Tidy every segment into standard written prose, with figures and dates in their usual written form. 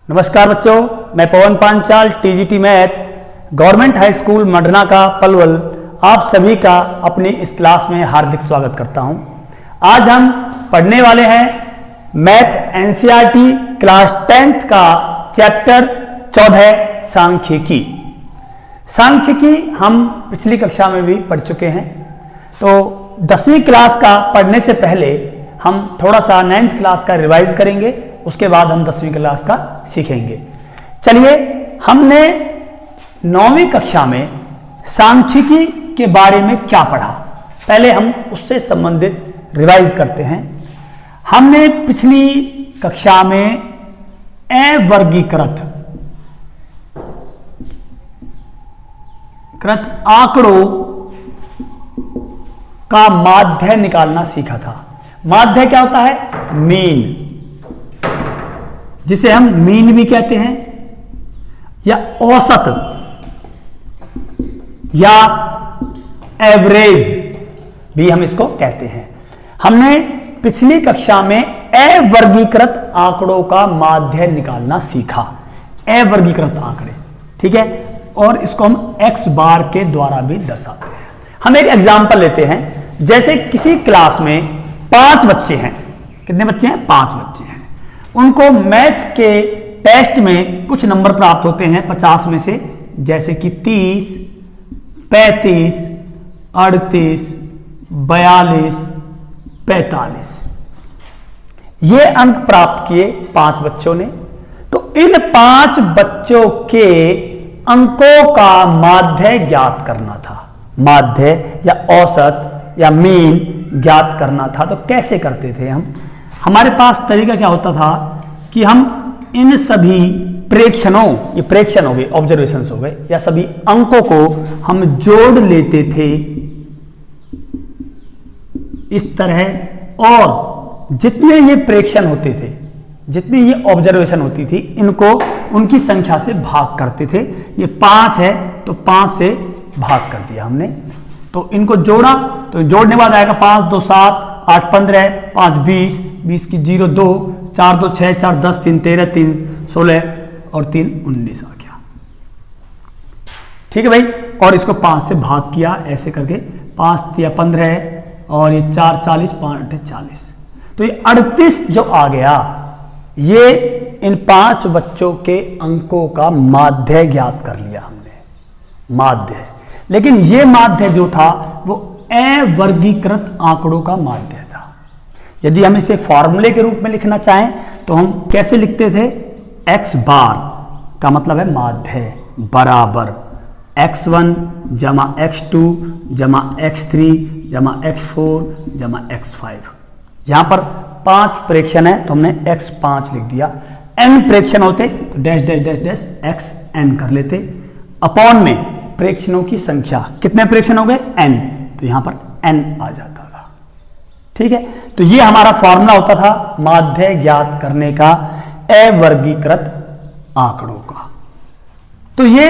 नमस्कार बच्चों, मैं Pawan Panchal TGT math government high school Madna का पलवल आप सभी का अपनी इस क्लास में हार्दिक स्वागत करता हूं। आज हम पढ़ने वाले हैं मैथ एनसीईआरटी क्लास 10th का चैप्टर 14 सांख्यिकी। सांख्यिकी हम पिछली कक्षा में भी पढ़ चुके हैं, तो 10वीं क्लास का पढ़ने से पहले हम थोड़ा सा 9th क्लास का रिवाइज करेंगे, उसके बाद हम 10वीं क्लास का सीखेंगे। चलिए, हमने 9वीं कक्षा में सांख्यिकी के बारे में क्या पढ़ा, पहले हम उससे संबंधित रिवाइज करते हैं। हमने पिछली कक्षा में अवर्गीकृत आंकड़ों का माध्य निकालना सीखा था। माध्य क्या होता है? मीन, जिसे हम मीन भी कहते हैं या औसत या एवरेज भी हम इसको कहते हैं। हमने पिछली कक्षा में अवर्गीकृत आंकड़ों का माध्य निकालना सीखा। अवर्गीकृत आंकड़े, ठीक है, और इसको हम एक्स बार के द्वारा भी दर्शाते हैं। हम एक एग्जांपल लेते हैं। जैसे किसी क्लास में 5 बच्चे हैं। कितने बच्चे हैं? 5 बच्चे हैं। उनको मैथ के टेस्ट में कुछ नंबर प्राप्त होते हैं 50 में से, जैसे कि 30, 35, 38, 42, 45। ये अंक प्राप्त किए 5 बच्चों ने। तो इन 5 बच्चों के अंकों का माध्य ज्ञात करना था। माध्य या औसत या मीन ज्ञात करना था। तो कैसे करते थे हम? हमारे पास तरीका क्या होता था कि हम इन सभी प्रेक्षणों, ये प्रेक्षण हो गए, ऑब्जर्वेशंस हो गए, या सभी अंकों को हम जोड़ लेते थे इस तरह, और जितने ये प्रेक्षण होते थे, जितनी ये ऑब्जर्वेशन होती थी, इनको उनकी संख्या से भाग करते थे। ये 5 है तो 5 से भाग कर दिया हमने। तो इनको जोड़ा, तो जोड़ने बाद आएगा 5 2 7 8 15 5 20 20 की 0 2 4 2 6 4 10 3 13 3 16 और 3 19 आ गया। ठीक है भाई, और इसको 5 से भाग किया ऐसे करके। 5 3 15 और ये 4 40 5 8 40। तो ये 38 जो आ गया, ये इन 5 बच्चों के अंकों का माध्य ज्ञात कर लिया हमने। माध्य, लेकिन ये माध्य जो था वो अवर्गीकृत आंकड़ों का माध्य था। यदि हम इसे फॉर्मूले के रूप में लिखना चाहें तो हम कैसे लिखते थे? x बार का मतलब है माध्य बराबर x1 जमा x2 जमा x3 जमा x4 जमा x5। यहां पर 5 प्रेक्षण है तो हमने x5 लिख दिया। n प्रेक्षण होते तो dash dash dash dash xn कर लेते। अपॉन में प्रेक्षणों की संख्या, कितने प्रेक्षण हो गए? n, तो यहां पर n आ जाता था। ठीक है, तो ये हमारा फॉर्मूला होता था माध्य ज्ञात करने का अवर्गीकृत आंकड़ों का। तो ये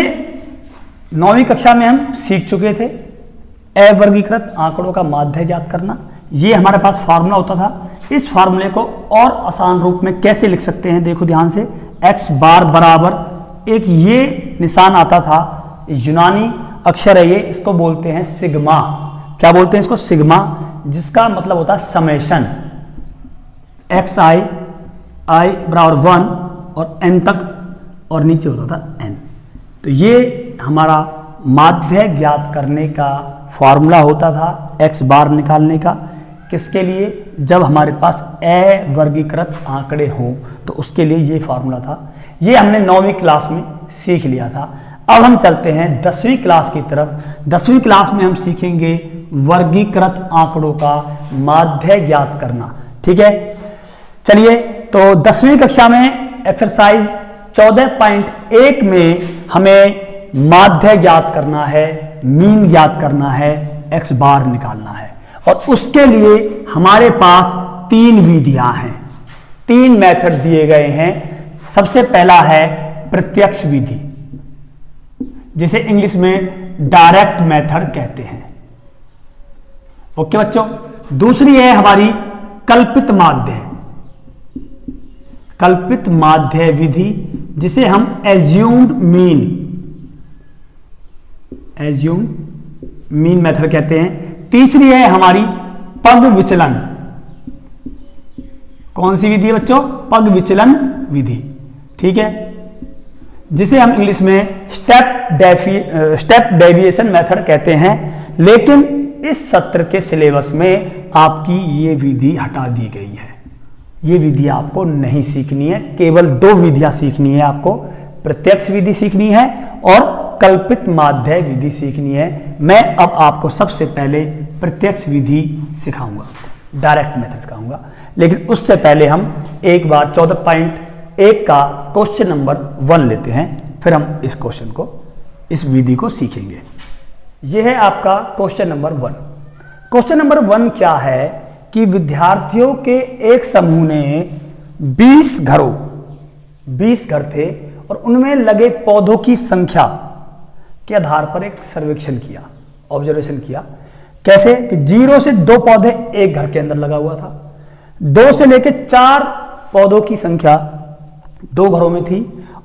9वीं कक्षा में हम सीख चुके थे, अवर्गीकृत आंकड़ों का माध्य ज्ञात करना। ये हमारे पास फॉर्मूला होता था। इस फॉर्मूले को और आसान रूप में कैसे लिख सकते हैं? देखो ध्यान से। x बार बराबर एक ये निशान आता था, यूनानी अक्षर है ये, इसको बोलते हैं सिग्मा। क्या बोलते हैं इसको? सिग्मा, जिसका मतलब होता है समेशन। xi i बराबर 1 और n तक, और नीचे होता था n। तो ये हमारा माध्य ज्ञात करने का फॉर्मूला होता था, x बार निकालने का। किसके लिए? जब हमारे पास अवर्गीकृत आंकड़े हों तो उसके लिए ये फॉर्मूला था। ये हमने 9वीं क्लास में सीख लिया था। अब हम चलते हैं 10वीं क्लास की तरफ। 10वीं क्लास में हम सीखेंगे वर्गीकृत आंकड़ों का माध्य ज्ञात करना। ठीक है, चलिए, तो 10वीं कक्षा में एक्सरसाइज 14.1 में हमें माध्य ज्ञात करना है, मीन ज्ञात करना है, x बार निकालना है। और उसके लिए हमारे पास 3 विधियां हैं, 3 मेथड दिए गए हैं। सबसे पहला है प्रत्यक्ष विधि, जिसे इंग्लिश में डायरेक्ट मेथड कहते हैं। ओके बच्चों। दूसरी है हमारी कल्पित माध्य, कल्पित माध्य विधि, जिसे हम एज्यूम्ड मीन मेथड कहते हैं। तीसरी है हमारी पग विचलन। कौन सी विधि है बच्चों? पग विचलन विधि, ठीक है, जिसे हम इंग्लिश में स्टेप डेविएशन मेथड कहते हैं। लेकिन इस सत्र के सिलेबस में आपकी ये विधि हटा दी गई है। ये विधि आपको नहीं सीखनी है, केवल 2 विधियां सीखनी है आपको। प्रत्यक्ष विधि सीखनी है और कल्पित माध्य विधि सीखनी है। मैं अब आपको सबसे पहले प्रत्यक्ष विधि सिखाऊंगा, डायरेक्ट मेथड सिखाऊंगा। लेकिन उससे पहले हम एक बार 14.1 का क्वेश्चन नंबर 1 लेते हैं, फिर हम इस क्वेश्चन को, इस विधि को सीखेंगे। यह है आपका क्वेश्चन नंबर 1। क्वेश्चन नंबर 1 क्या है कि विद्यार्थियों के एक समूह ने 20 घर थे और उनमें लगे पौधों की संख्या के आधार पर एक सर्वेक्षण किया, ऑब्जर्वेशन किया। कैसे कि 0 से 2 पौधे एक घर के अंदर लगा हुआ था, 2 से लेकर 4 पौधों की संख्या 2 घरों में थी,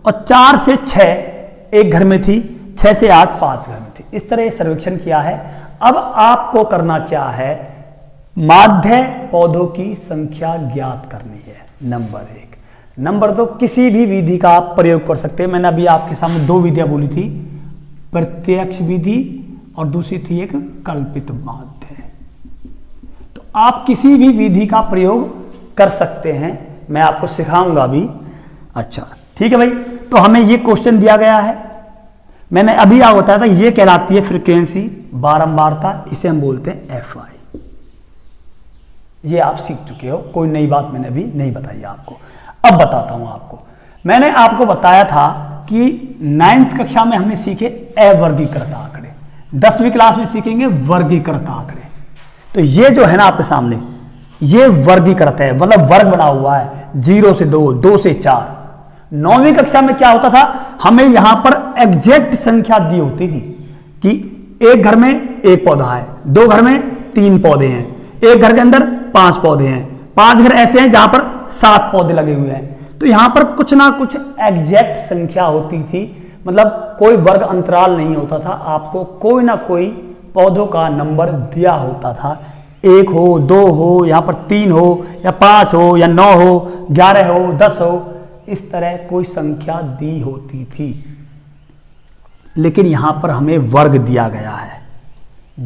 और 4 से 6 एक घर में थी, 6 से 8 5 घर में थी। इस तरह ये सर्वेक्षण किया है। अब आपको करना क्या है? माध्य पौधों की संख्या ज्ञात करनी है, नंबर 1। नंबर 2, किसी भी विधि का आप प्रयोग कर सकते हैं। मैंने अभी आपके सामने 2 विधियां बोली थी, प्रत्यक्ष विधि और दूसरी थी एक कल्पित माध्य। तो आप किसी भी विधि का प्रयोग कर सकते हैं, मैं आपको सिखाऊंगा भी। अच्छा ठीक है भाई, तो हमें ये क्वेश्चन दिया गया है। मैंने अभी आप बताया था, ये कहलाती है फ्रीक्वेंसी, बारंबारता, इसे हम बोलते हैं FI। ये आप सीख चुके हो, कोई नई बात मैंने अभी नहीं बताई आपको। अब बताता हूं आपको। मैंने आपको बताया था कि 9th कक्षा में हमने सीखे अवर्गीकृत आंकड़े, 10वीं क्लास में सीखेंगे वर्गीकृत आंकड़े। तो ये जो है ना आपके सामने, ये वर्गीकृत है, मतलब वर्ग बना हुआ है, 0 से 2, 2 से 4। 9वीं कक्षा में क्या होता था, हमें यहां पर एग्जैक्ट संख्या दी होती थी कि एक घर में 1 पौधा है, 2 घर में 3 पौधे हैं, एक घर के अंदर 5 पौधे हैं, 5 घर ऐसे हैं जहां पर 7 पौधे लगे हुए हैं। तो यहां पर कुछ ना कुछ एग्जैक्ट संख्या होती थी, मतलब कोई वर्ग अंतराल नहीं होता था। आपको कोई ना कोई पौधों का नंबर दिया होता था, 1 हो, 2 हो, यहां पर 3 हो, या 5 हो, या 9 हो, 11 हो, 10 हो, इस तरह कोई संख्या दी होती थी। लेकिन यहां पर हमें वर्ग दिया गया है,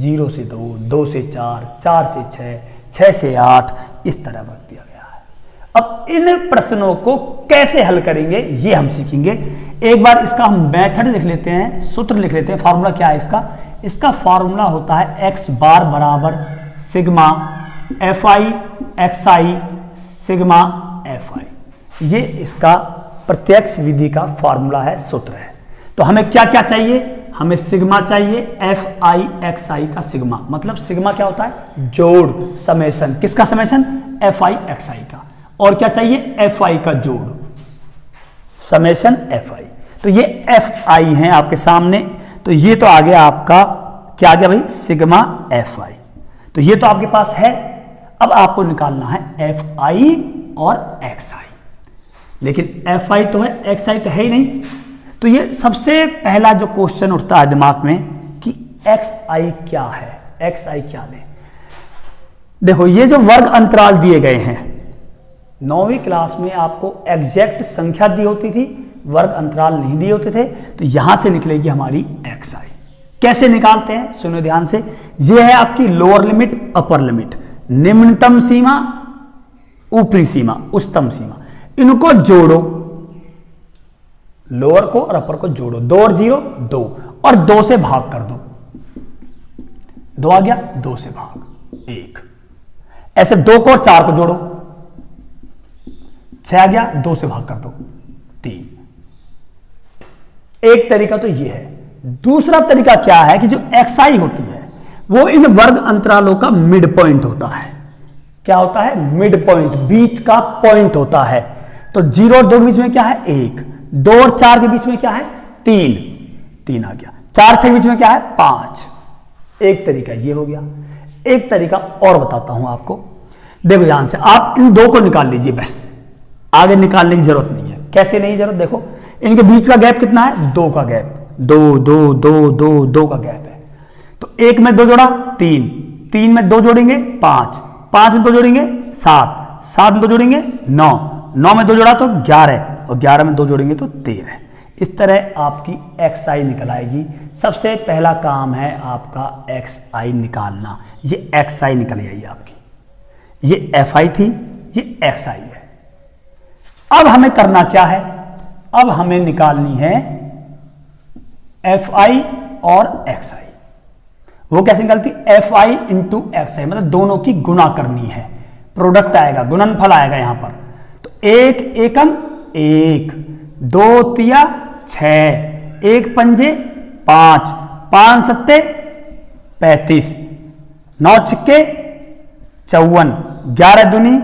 0 से 2, 2 से 4, 4 से 6, 6 से 8, इस तरह वर्ग दिया गया है। अब इन प्रश्नों को कैसे हल करेंगे ये हम सीखेंगे। एक बार इसका हम मेथड लिख लेते हैं, सूत्र लिख लेते हैं। फार्मूला क्या है इसका? इसका फार्मूला होता है x बार बराबर sigma FI XI sigma FI। ये इसका प्रत्यक्ष विधि का फार्मूला है, सूत्र है। तो हमें क्या क्या चाहिए? हमें सिग्मा चाहिए, FI XI का सिग्मा, मतलब सिग्मा क्या होता है? जोड़, समेशन। किसका समेशन? FI XI का। और क्या चाहिए? FI का जोड़, समेशन FI। तो ये FI है आपके सामने। तो ये तो आ गया आपका, क्या आ गया भाई? Sigma FI। तो ये तो आपके पास है। अब आपको निकालना है FI और XI। लेकिन FI तो है, XI तो है ही नहीं। तो ये सबसे पहला जो क्वेश्चन उठता है दिमाग में कि XI क्या है, XI क्या ले। देखो ये जो वर्ग अंतराल दिए गए हैं, 9वीं क्लास में आपको एग्जैक्ट संख्या दी होती थी, वर्ग अंतराल नहीं दिए होते थे। तो यहां से निकलेगी हमारी XI। कैसे निकालते हैं सुनो ध्यान से। ये है आपकी लोअर लिमिट, अपर लिमिट, निम्नतम सीमा, ऊपरी सीमा, उच्चतम सीमा। इनको जोड़ो, लोअर को और अपर को जोड़ो, 2 और 0 2, और 2 से भाग कर दो। 2 आ गया, 2 से भाग 1। ऐसे 2 को और 4 को जोड़ो, 6 आ गया, 2 से भाग कर दो 3। एक तरीका तो ये है। दूसरा तरीका क्या है कि जो XI होती है वो इन वर्ग अंतरालों का मिड पॉइंट होता है। क्या होता है? मिड पॉइंट, बीच का पॉइंट होता है। तो 0 और 2 के बीच में क्या है? 1। 2 और 4 के बीच में क्या है? 3। 3 आ गया। 4 6 के बीच में क्या है? 5। एक तरीका ये हो गया। एक तरीका और बताता हूं आपको, देखो ध्यान से। आप इन 2 को निकाल लीजिए, बस आगे निकालने की जरूरत नहीं है। कैसे नहीं जरूरत? देखो इनके बीच का गैप कितना है? 2 का गैप, 2 2 2 2 2 का गैप है। तो 1 में 2 जोड़ा 3, 3 में 2 जोड़ेंगे 5, 5 में 2 जोड़ेंगे 7, 7 में 2 जोड़ेंगे 9, 9 में 2 जोड़ा तो 11, और 11 में 2 जोड़ेंगे तो 13। इस तरह आपकी xi निकल आएगी। सबसे पहला काम है आपका xi निकालना। ये xi निकल आई आपकी, ये fi थी, ये xi है। अब हमें करना क्या है? अब हमें निकालनी है fi और xi। वो कैसे निकलती? fi इंटू xi, मतलब दोनों की गुना करनी है, प्रोडक्ट आएगा, गुणनफल आएगा यहां पर। तो 1 एकम 1, 2 तिया 6, 1 पंजे 5, 5 सत्ते 35, 9 छिक्के 54, 11 दूनी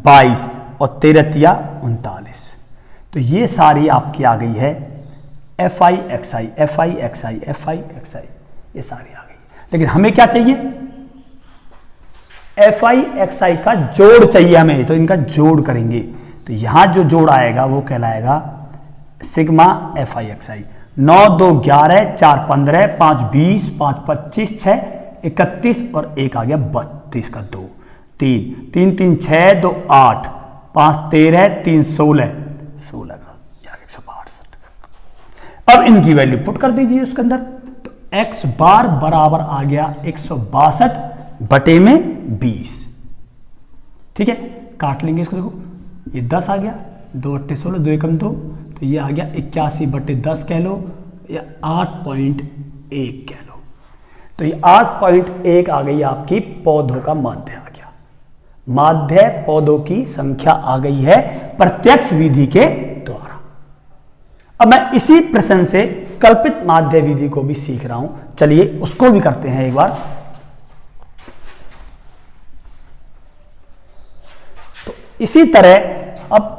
22 और 13 तिया 39। तो ये सारी आपकी आ गई है fi xi, fi xi, fi xi, ये सारी आ गई। लेकिन हमें क्या चाहिए? fi xi का जोड़ चाहिए हमें, तो इनका जोड़ करेंगे। तो यहां जो जोड़ आएगा वो कहलाएगा सिग्मा fi xi। 9 2 11, 4 15, 5 20, 5 25, 6 31 और 1 आ गया 32 का 2, 3 3 3 6, 2 8, 5 13, 3 16, 16 का यार 162। अब इनकी वैल्यू पुट कर दीजिए उसके अंदर। तो x बार बराबर आ गया 162 बटे में 20। ठीक है, काट लेंगे इसको। देखो ये 10 आ गया, 2 8 16, 2 एकम 2, तो ये आ गया 81 बटे 10 कह लो या 8.1 कह लो। तो ये 8.1 आ गई आपकी पौधों का माध्य आ गया। माध्य पौधों की संख्या आ गई है प्रत्यक्ष विधि के द्वारा। अब मैं इसी प्रश्न से कल्पित माध्य विधि को भी सीख रहा हूं, चलिए उसको भी करते हैं एक बार। तो इसी तरह अब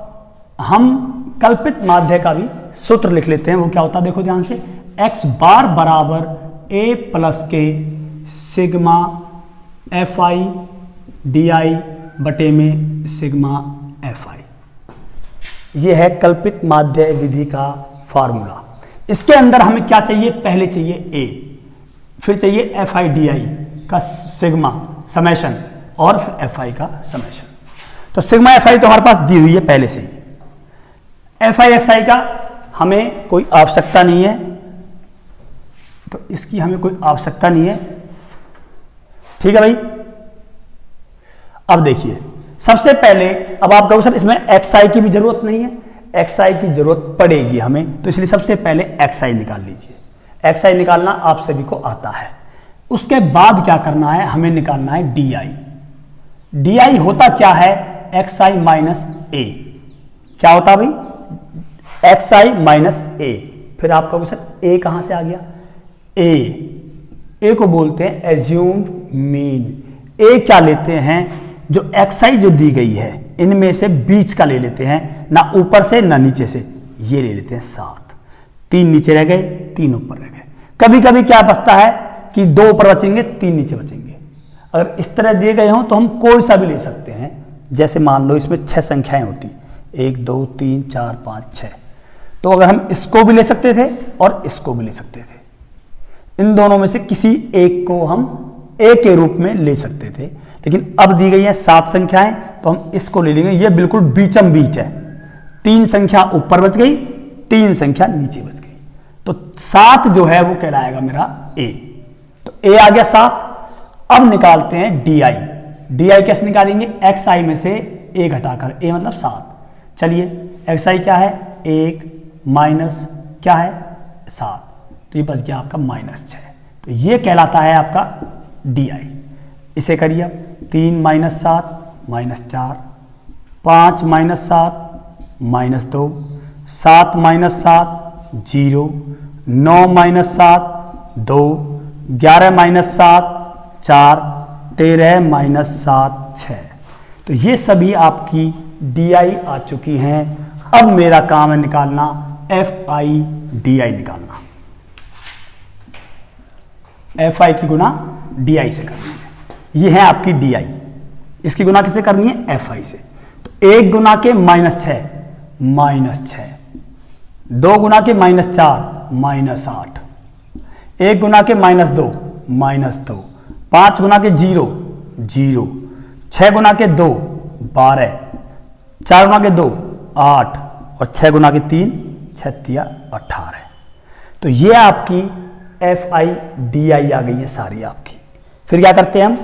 हम कल्पित माध्य का भी सूत्र लिख लेते हैं। वो क्या होता है देखो ध्यान से, x बार बराबर a प्लस के सिग्मा fi di बटे में सिग्मा fi। ये है कल्पित माध्य विधि का फॉर्मूला। इसके अंदर हमें क्या चाहिए? पहले चाहिए a, फिर चाहिए fi di का सिग्मा समेशन और फिर fi का समेशन। तो सिग्मा fi तो हमारे पास दी हुई है पहले से ही। fi xi का हमें कोई आवश्यकता नहीं है, तो इसकी हमें कोई आवश्यकता नहीं है। ठीक है भाई। अब देखिए सबसे पहले, अब आप कहोगे सर इसमें xi की भी जरूरत नहीं है, xi की जरूरत पड़ेगी हमें, तो इसलिए सबसे पहले xi निकाल लीजिए। xi निकालना आप सभी को आता है। उसके बाद क्या करना है? हमें निकालना है di। di होता क्या है? xi minus a। क्या होता भाई? xi minus a। फिर आप कहोगे सर a कहां से आ गया? a को बोलते हैं एज्यूम्ड मीन। a क्या लेते हैं? जो xi जो दी गई है इनमें से बीच का ले लेते हैं, ना ऊपर से ना नीचे से। ये ले लेते हैं 7, 3 नीचे रह गए, 3 ऊपर रह गए। कभी कभी क्या बचता है कि 2 ऊपर बचेंगे, 3 नीचे बचेंगे। अगर इस तरह दिए गए हों तो हम कोई सा भी ले सकते हैं। जैसे मान लो इसमें 6 संख्याएं होती, 1 2 3 4 5 6, तो अगर हम इसको भी ले सकते थे और इसको भी ले सकते थे। इन दोनों में से किसी एक को हम a के रूप में ले सकते थे, लेकिन अब दी गई है 7 संख्याएं, तो हम इसको ले लेंगे। ये बिल्कुल बीचम बीच है, 3 संख्या ऊपर बच गई, 3 संख्या नीचे बच गई। तो 7 जो है वो कहलाएगा मेरा a। तो a आ गया 7। अब निकालते हैं di। कैसे निकालेंगे? xi में से a घटाकर, a मतलब 7। चलिए xi क्या है? 1 माइनस क्या है? 7, तो ये बच गया आपका -6। तो ये कहलाता है आपका di। इसे करिए, 3 minus 7 -4, 5 minus 7 -2, 7 minus 7 0, 9 minus 7 2, 11 minus 7 4, 13 minus 7 6। तो ये सभी आपकी di आ चुकी हैं। अब मेरा काम है निकालना fi di निकालना। fi की गुना di से करनी है। ये है आपकी di। इसकी गुना किससे करनी है? fi से। तो 1 गुना के -6, -6 2 गुना के -4 -8, 1 गुना के -2 -2, 5 गुना के 0 0, 6 गुना के 2 12, 4 गुना के 2 8 और 6 गुना के 3 6 18। तो ये आपकी FIDI आ गई है सारी आपकी। फिर क्या करते हैं हम,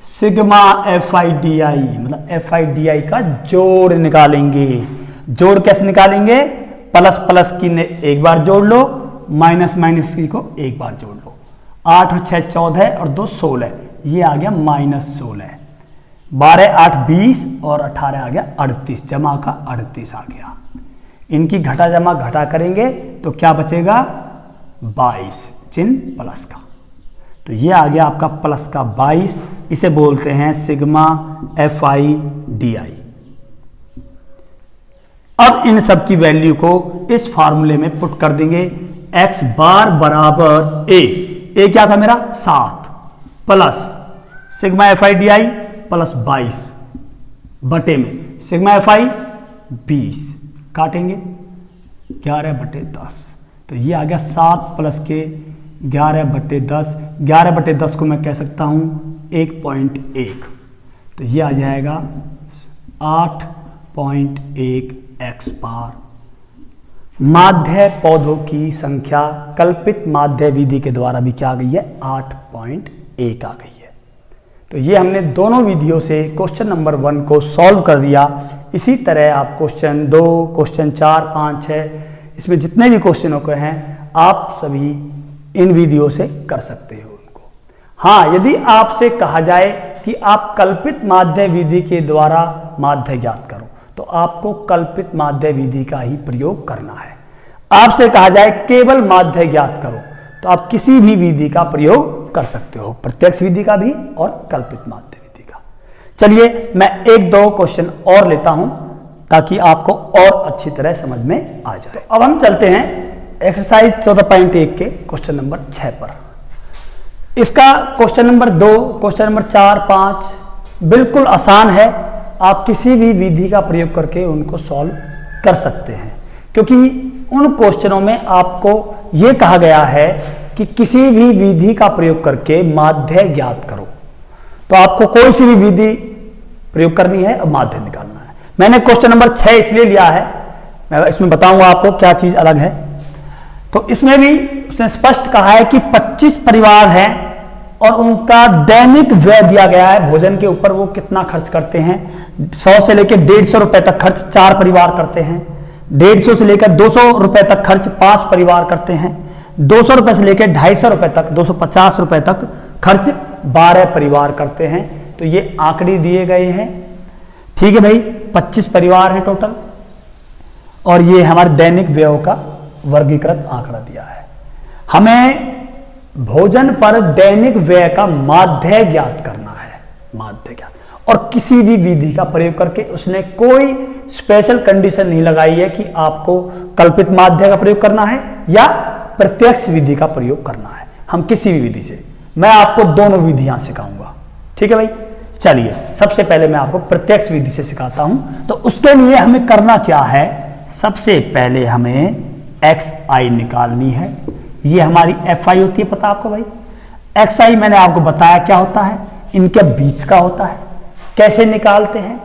सिग्मा FIDI मतलब FIDI का जोड़ निकालेंगे। जोड़ कैसे निकालेंगे, प्लस प्लस की ने एक बार जोड़ लो, माइनस माइनस की को एक बार जोड़ लो। 8 और 6 14 और 2 16, ये आ गया -16। 12 8 20 और 18 आ गया 38, जमा का 38 आ गया। इनकी घटा जमा घटा करेंगे तो क्या बचेगा, 22, चिन्ह प्लस का। तो ये आ गया आपका प्लस का 22, इसे बोलते हैं सिग्मा FIDI। अब इन सब की वैल्यू को इस फार्मूले में पुट कर देंगे। x बार बराबर a क्या था मेरा 7 प्लस सिग्मा FIDI प्लस 22 बटे में सिग्मा FI 20, काटेंगे 11/10। तो ये आ गया 7 प्लस के 11/10, 11/10 को मैं कह सकता हूं 1.1। तो ये आ जाएगा 8.1 x बार। माध्य पौधों की संख्या कल्पित माध्य विधि के द्वारा भी क्या आ गई है, 8.1 आ गई है। तो ये हमने दोनों विधियों से क्वेश्चन नंबर 1 को सॉल्व कर दिया। इसी तरह आप क्वेश्चन 2, क्वेश्चन 4, 5, 6, इसमें जितने भी क्वेश्चनों के हैं आप सभी इन विधियों से कर सकते हो उनको। हाँ, यदि आपसे कहा जाए कि आप कल्पित माध्य विधि के द्वारा माध्य ज्ञात करो, तो आपको कल्पित माध्य विधि का ही प्रयोग करना है। आपसे कहा जाए केवल माध्य ज्ञात करो, तो आप किसी भी विधि का प्रयोग कर सकते हो, प्रत्यक्ष विधि का भी और कल्पित माध्य विधि का। चलिए मैं 1-2 क्वेश्चन और लेता हूं ताकि आपको और अच्छी तरह समझ में आ जाए। तो अब हम चलते हैं एक्सरसाइज 14.1 के क्वेश्चन नंबर 6 पर। इसका क्वेश्चन नंबर 2, क्वेश्चन नंबर 4, 5 बिल्कुल आसान है। आप किसी भी विधि का प्रयोग करके उनको सॉल्व कर सकते हैं, क्योंकि उन क्वेश्चनों में आपको यह कहा गया है कि किसी भी विधि का प्रयोग करके माध्य ज्ञात करो। तो आपको कोई सी भी विधि प्रयोग करनी है और माध्य निकालना है। मैंने क्वेश्चन नंबर 6 इसलिए लिया है, मैं इसमें बताऊंगा आपको क्या चीज अलग है। तो इसमें भी उसने स्पष्ट कहा है कि 25 परिवार हैं और उनका दैनिक व्यय दिया गया है भोजन के ऊपर, वो कितना खर्च करते हैं। 100 से लेकर 150 रुपए तक खर्च 4 परिवार करते हैं। 150 से लेकर 200 रुपए तक खर्च 5 परिवार करते हैं। 200 रुपए से लेकर 250 रुपए तक 250 रुपए तक खर्च 12 परिवार करते हैं। तो ये आंकड़े दिए गए हैं, ठीक है भाई। 25 परिवार हैं टोटल, और ये हमारे दैनिक व्यय का वर्गीकृत आंकड़ा दिया है। हमें भोजन पर दैनिक व्यय का माध्य ज्ञात करना है, माध्य ज्ञात। और किसी भी विधि का प्रयोग करके उसने कोई स्पेशल कंडीशन नहीं लगाई है कि आपको कल्पित माध्य का प्रयोग करना है या प्रत्यक्ष विधि का प्रयोग करना है। हम किसी भी विधि से, मैं आपको दोनों विधियां सिखाऊंगा, ठीक है भाई। चलिए सबसे पहले मैं आपको प्रत्यक्ष विधि से सिखाता हूं। तो उसके लिए हमें करना क्या है, सबसे पहले हमें XI निकालनी है। ये हमारी FI होती है, पता आपको भाई। XI मैंने आपको बताया क्या होता है, इनके बीच का होता है। कैसे निकालते हैं,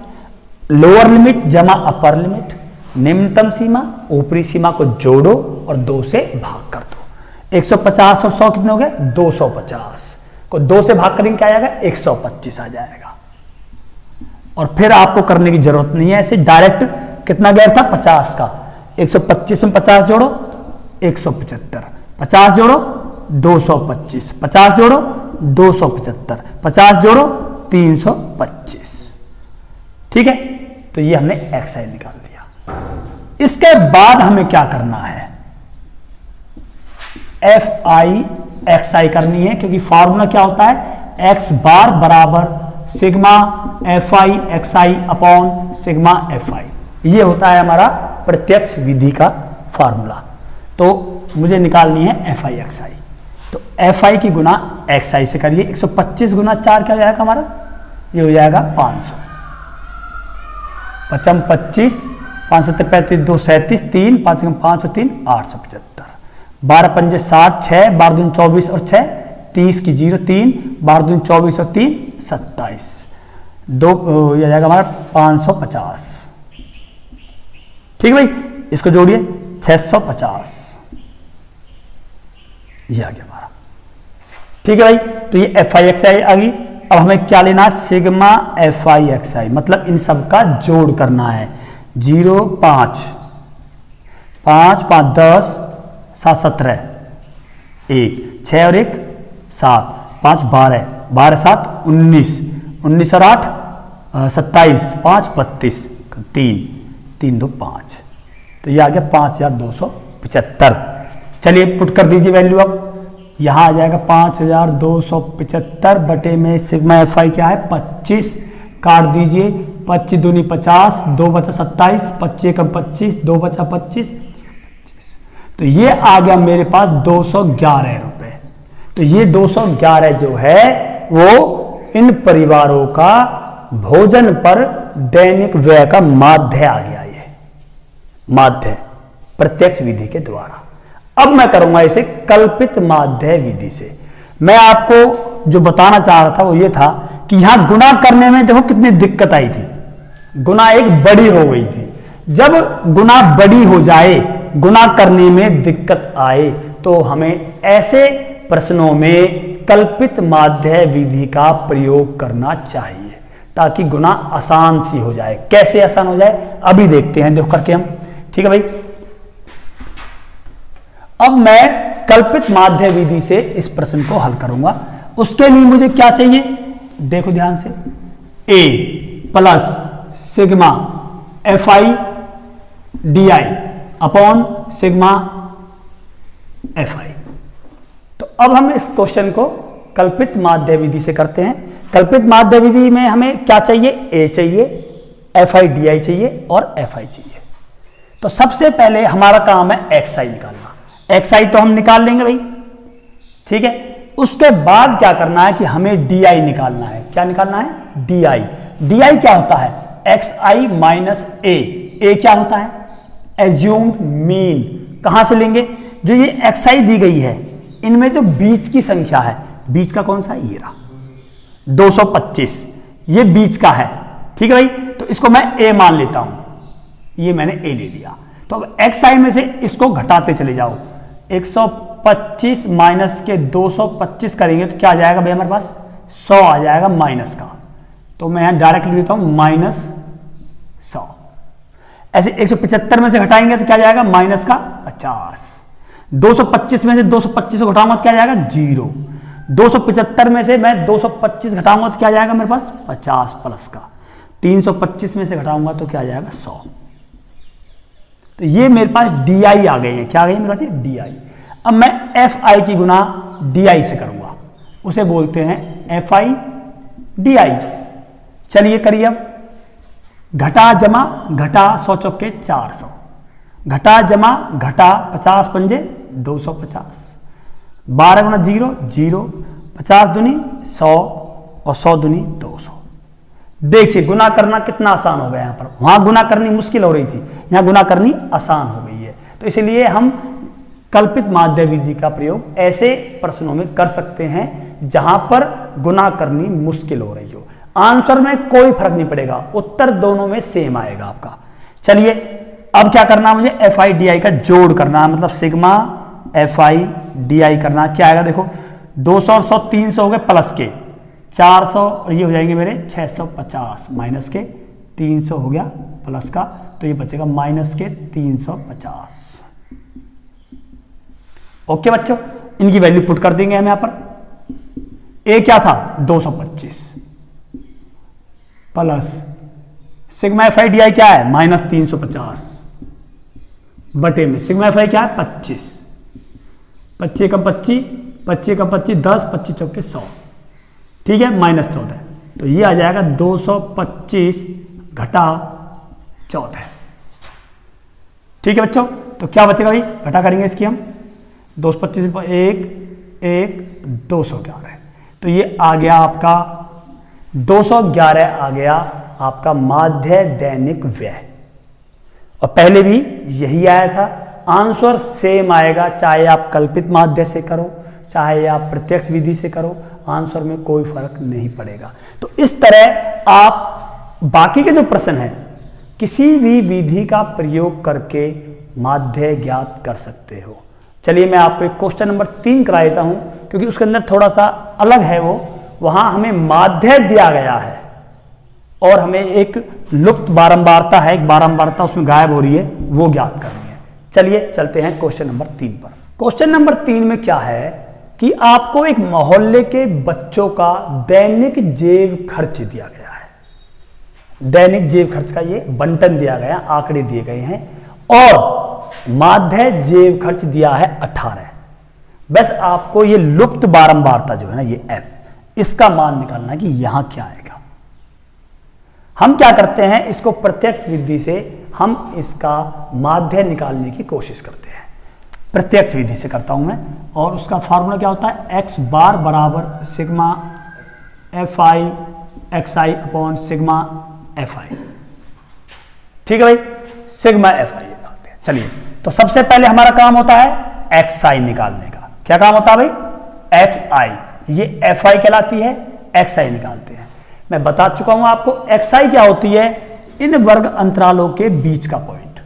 लोअर लिमिट जमा अपर लिमिट, निम्नतम सीमा ऊपरी सीमा को जोड़ो और 2 से भाग कर दो। 150 और 100 कितने हो गए, 250 को 2 से भाग करेंगे क्या आएगा, 125 आ जाएगा। और फिर आपको करने की जरूरत नहीं है, ऐसे डायरेक्ट कितना गया था 50 का, 125 में 50 जोड़ो 175, 50 जोड़ो 225, 50 जोड़ो 275, 50 जोड़ो 325, ठीक है। तो ये हमने XI निकाल दिया। इसके बाद हमें क्या करना है, FI XI करनी है, क्योंकि फॉर्मूला क्या होता है, x बार बराबर sigma FI XI upon sigma FI। ये होता है हमारा प्रत्यक्ष विधि का फॉर्मूला। तो मुझे निकालनी है FI XI। तो FI की गुना XI से करिए। 125 गुना 4 क्या हो जाएगा हमारा, ये हो जाएगा 500। 25 5 7 35 2 37 3 5 5 और 3 875 12 पंजे 60 6 12 दूनी 24 और 6 30 की 0 3 12 दूनी 24 और 3 27 दो ये आ जाएगा हमारा 550। ठीक है भाई, इसको जोड़िए 650, ये आ गया हमारा। ठीक है भाई, तो ये FI/XI आ गई। अब हमें क्या लेना है, सिग्मा FI/XI, मतलब इन सब का जोड़ करना है। 0 5 5 5 10 7 17 1 6 और 1 7 5 12 12 7 19 19 और 8 27 5 32 3 3 2 5, तो ये आ गया 5275। चलिए पुट कर दीजिए वैल्यू। अब यहाँ आ जाएगा 5275 बटे में सिग्मा FI क्या है 25, काट दीजिए 25 दूनी 50, 2 बचा 27, 25 कम 25, 2 बचा 25, तो ये आ गया मेरे पास 211 रुपए। तो ये 211 जो है वो इन परिवारों का भोजन पर दैनिक व्यय का माध्य आ गया। ये माध्य प्रत्यक्ष विधि के द्वारा। अब मैं करूंगा इसे कल्पित माध्य विधि से। मैं आपको जो बताना चाह रहा था वो ये था कि यहां गुणा करने में देखो कितनी दिक्कत आई थी, गुणा एक बड़ी हो गई थी। जब गुणा बड़ी हो जाए, गुणा करने में दिक्कत आए, तो हमें ऐसे प्रश्नों में कल्पित माध्य विधि का प्रयोग करना चाहिए ताकि गुणा आसान सी हो जाए। कैसे आसान हो जाए अभी देखते हैं, देखो करके हम। ठीक है भाई, अब मैं कल्पित माध्य विधि से इस प्रश्न को हल करूंगा। उसके लिए मुझे क्या चाहिए, देखो ध्यान से, A plus sigma FI/DI upon sigma FI। तो अब हम इस क्वेश्चन को कल्पित माध्य विधि से करते हैं। कल्पित माध्य विधि में हमें क्या चाहिए, A चाहिए, FI/DI चाहिए और FI चाहिए। तो सबसे पहले हमारा काम है XI निकालना। XI तो हम निकाल लेंगे भाई, ठीक है। उसके बाद क्या करना है कि हमें DI निकालना है। क्या निकालना है, DI। DI क्या होता है, XI माइनस A। A क्या होता है, एज्यूम्ड मीन। कहां से लेंगे, जो ये XI दी गई है इनमें जो बीच की संख्या है, बीच का कौन सा है, ये रहा 225, ये बीच का है। ठीक है भाई, तो इसको मैं A मान लेता हूं, ये मैंने A ले लिया। तो अब XI में से इसको घटाते चले जाओ, 125 माइनस के 225 करेंगे तो क्या आ जाएगा भाई हमारे पास, 100 आ जाएगा माइनस का। तो मैं यहां डायरेक्ट लिख देता हूं -100। ऐसे 175 में से घटाएंगे तो क्या जाएगा, माइनस का 50। 225 में से 225 को घटाऊंगा तो क्या जाएगा, 0। 275 में से मैं 225 घटाऊंगा तो क्या जाएगा मेरे पास, 50 प्लस का। 325 में से घटाऊंगा तो क्या जाएगा, 100। तो ये मेरे पास DI आ गए हैं। क्या आ गए मेरे पास, DI। अब मैं FI की गुना DI से करूंगा, उसे बोलते हैं FI/DI। चलिए करिए। अब घटा जमा घटा 100 चौके 400, घटा जमा घटा 50 पंजे 250, 12 गुना 0 0, 50 दूनी 100 और 100 दूनी 200। देखिए गुना करना कितना आसान हो गया। यहां पर वहां गुना करनी मुश्किल हो रही थी, यहां गुना करनी आसान हो गई है। तो इसलिए हम कल्पित माध्य विधि का प्रयोग ऐसे प्रश्नों में कर सकते हैं जहां पर गुना करनी मुश्किल हो रही हो। आंसर में कोई फर्क नहीं पड़ेगा, उत्तर दोनों में सेम आएगा आपका। चलिए अब क्या करना है, मुझे FI/DI का जोड़ करना है, मतलब सिग्मा FI/DI करना। क्या आएगा देखो, 200 और 100 300 हो गए प्लस के, 400 और ये हो जाएंगे मेरे 650 माइनस के 300 हो गया प्लस का, तो ये बचेगा माइनस के 350। ओके बच्चों, इनकी वैल्यू पुट कर देंगे हम यहां पर। A क्या था 225 प्लस सिग्मा FI/DI क्या है -350 बटे में सिग्मा FI क्या है 25, 25 का 25, 25 का 25 10, 25 चौके 100, ठीक है, -14। तो ये आ जाएगा 225 घटा 14। ठीक है बच्चों, तो क्या बचेगा भाई, घटा करेंगे इसकी हम, 225 1 1 211। तो ये आ गया आपका 211 आ गया आपका माध्य दैनिक व्यय। और पहले भी यही आया था। आंसर सेम आएगा, चाहे आप कल्पित माध्य से करो चाहे आप प्रत्यक्ष विधि से करो, आंसर में कोई फर्क नहीं पड़ेगा। तो इस तरह आप बाकी के जो प्रश्न हैं किसी भी विधि का प्रयोग करके माध्य ज्ञात कर सकते हो। चलिए मैं आपको एक क्वेश्चन नंबर 3 करा देता हूं, क्योंकि उसके अंदर थोड़ा सा अलग है वो। वहां हमें माध्य दिया गया है और हमें एक लुप्त बारंबारता है, एक बारंबारता उसमें गायब हो रही है, वो ज्ञात करनी है। चलिए चलते हैं क्वेश्चन नंबर 3 पर। क्वेश्चन नंबर 3 में क्या है कि आपको एक मोहल्ले के बच्चों का दैनिक जेब खर्च दिया गया है। दैनिक जेब खर्च का ये बंटन दिया गया, आंकड़े दिए गए हैं और माध्य जेब खर्च दिया है 18। बस आपको ये लुप्त बारंबारता जो है ना, ये f, इसका मान निकालना है कि यहां क्या आएगा। हम क्या करते हैं, इसको प्रत्यक्ष विधि से हम इसका माध्य निकालने की कोशिश करते हैं। प्रत्यक्ष विधि से करता हूं मैं, और उसका फॉर्मूला क्या होता है, x बार बराबर sigma F I x I upon sigma F I. ठीक है भाई, सिग्मा एफ आई निकालते हैं। चलिए, तो सबसे पहले हमारा काम होता है एक्स आई निकालने का। क्या काम होता है भाई, एक्स आई, ये एफ आई कहलाती है, एक्स आई निकालते हैं। मैं बता चुका हूं आपको एक्स आई क्या होती है, इन वर्ग अंतरालों के बीच का पॉइंट,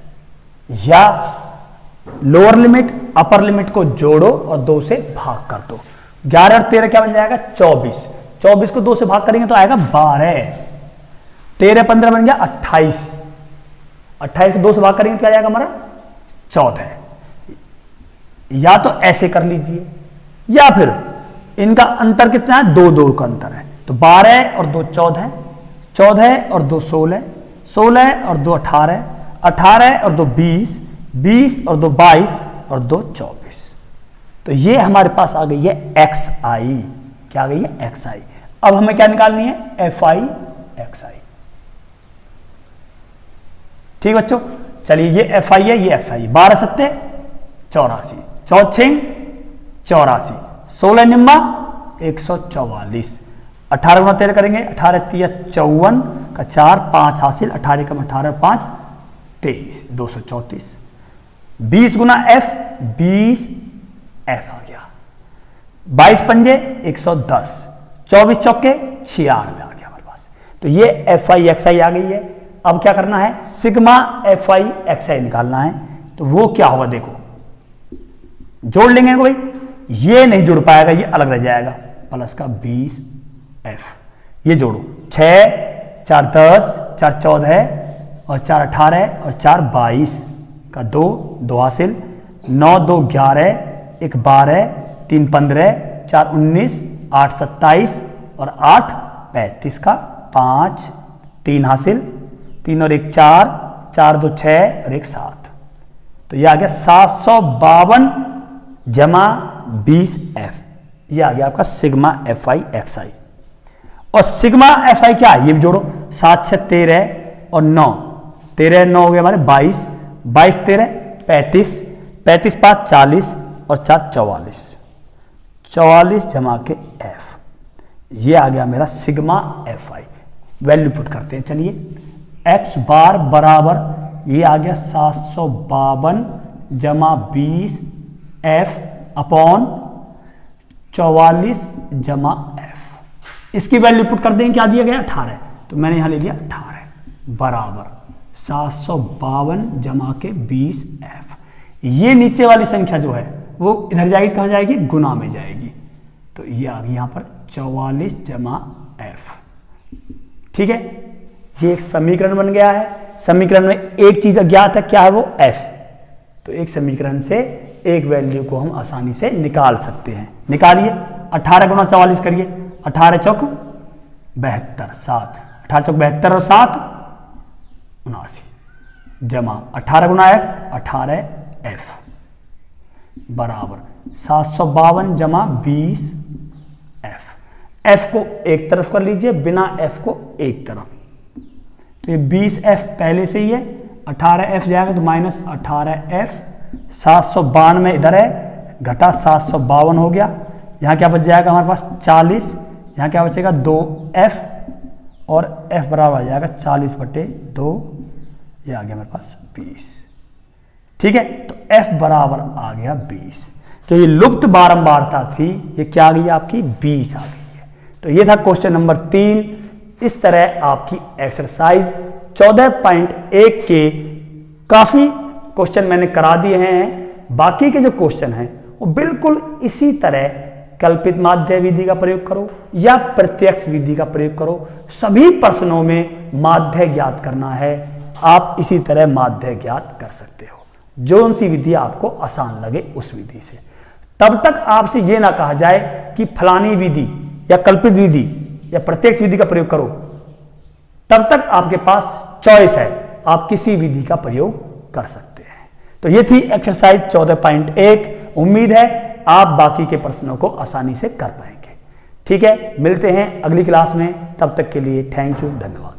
या लोअर लिमिट अपर लिमिट को जोड़ो और 2 से भाग कर दो। 11 और 13 क्या बन जाएगा, 24। 24 को 2 से भाग करेंगे तो आएगा 12। 13 15 बन गया 28। 28 को 2 से भाग करेंगे तो क्या जाएगा हमारा 14। या तो ऐसे कर लीजिए, या फिर इनका अंतर कितना है, 2 का अंतर है, तो 12 और 2 14, 14 और 2 16, 16 और 2 18, 18 और 2 20, 20 और 2 22 और 2 24। तो ये हमारे पास आ गई है एक्स आई। क्या आ गई है, एक्स आई। अब हमें क्या निकालनी है, एफ आई एक्स आई। ठीक बच्चों, चलिए ये एफ आई है, ये एक्स आई। 12 सत्ते 84, 14 84, 16 निम्बा 144। 18 गुना 13 करेंगे, 18 3 54 का 4 5 हासिल, 18 कम 18 5 23, 234। 20 गुना एफ 20 एफ आ गया। 22 पंजे 110, 24 चौके 96 आ गया हमारे पास। तो ये एफ आई एक्स आई आ गई है। अब क्या करना है, सिग्मा एफ आई एक्स आई निकालना है। तो वो क्या होगा, देखो जोड़ लेंगे भाई, ये नहीं जुड़ पाएगा, ये अलग रह जाएगा, प्लस का 20 एफ, ये जोड़ो 6 4 10 4 14 और 4 18 और 4 22 का 2 हासिल, 9 2 11 1 12 3 15 4 19 8 27 और 8 35 का 5 3 हासिल, 3 और 1 4 4 2 6 और 1 7। तो ये आ गया 752 जमा 20 एफ। ये आ गया आपका सिग्मा एफ आई एक्स आई। और सिग्मा एफ आई क्या है, ये भी जोड़ो, 7 6 13 और 9, 13 9 हो गया हमारे 22, 22 13 35, 35 5 40 और 4 44, 44 जमा के एफ। ये आ गया मेरा sigma F I. Value put करते हैं। चलिए एक्स बार बराबर ये आ गया 752 जमा 20 एफ अपॉन 44 जमा एफ। इसकी वैल्यू पुट कर देंगे, क्या दिया गया 18, तो मैंने यहां ले लिया 18 बराबर 752 जमा के 20 एफ। ये नीचे वाली संख्या जो है वो इधर जाएगी, कहां जाएगी, गुना में जाएगी। तो ये आ गई यहां पर 44 जमा एफ। ठीक है, ये एक समीकरण बन गया है। समीकरण में एक चीज अज्ञात है, क्या है वो, एफ। तो एक समीकरण से एक वैल्यू को हम आसानी से निकाल सकते हैं। निकालिए, 18 गुना 44 करिए, 18 चौक 72 7, 18 चौक 72 और 7 79 जमा 18 गुना एफ 18 एफ बराबर 752 जमा 20 एफ। एफ को एक तरफ कर लीजिए, बिना एफ को एक तरफ। तो ये 20 एफ पहले से ही है, 18 एफ जाएगा तो माइनस 18 एफ। 792 इधर है, घटा 752 हो गया। यहाँ क्या बच जाएगा हमारे पास 40, यहाँ क्या बचेगा 2 एफ और एफ बराबर आ जाएगा 40/2 ये आ गया मेरे पास 20। ठीक है, तो F बराबर आ गया 20। जो ये लुप्त बारंबारता थी ये क्या आ गई आपकी 20 आ गई है। तो ये था क्वेश्चन नंबर 3। इस तरह आपकी एक्सरसाइज 14.1 के काफी क्वेश्चन मैंने करा दिए हैं। बाकी के जो क्वेश्चन हैं वो बिल्कुल इसी तरह कल्पित माध्य विधि का प्रयोग करो या प्रत्यक्ष विधि का प्रयोग करो। सभी प्रश्नों में माध्य ज्ञात करना है, आप इसी तरह माध्य ज्ञात कर सकते हो, जो सी विधि आपको आसान लगे उस विधि से। तब तक आपसे यह ना कहा जाए कि फलानी विधि या कल्पित विधि या प्रत्यक्ष विधि का प्रयोग करो, तब तक आपके पास चॉइस है, आप किसी विधि का प्रयोग कर सकते हैं। तो ये थी एक्सरसाइज 14.1। उम्मीद है आप बाकी के प्रश्नों को आसानी से कर पाएंगे। ठीक है, मिलते हैं अगली क्लास में, तब तक के लिए थैंक यू, धन्यवाद।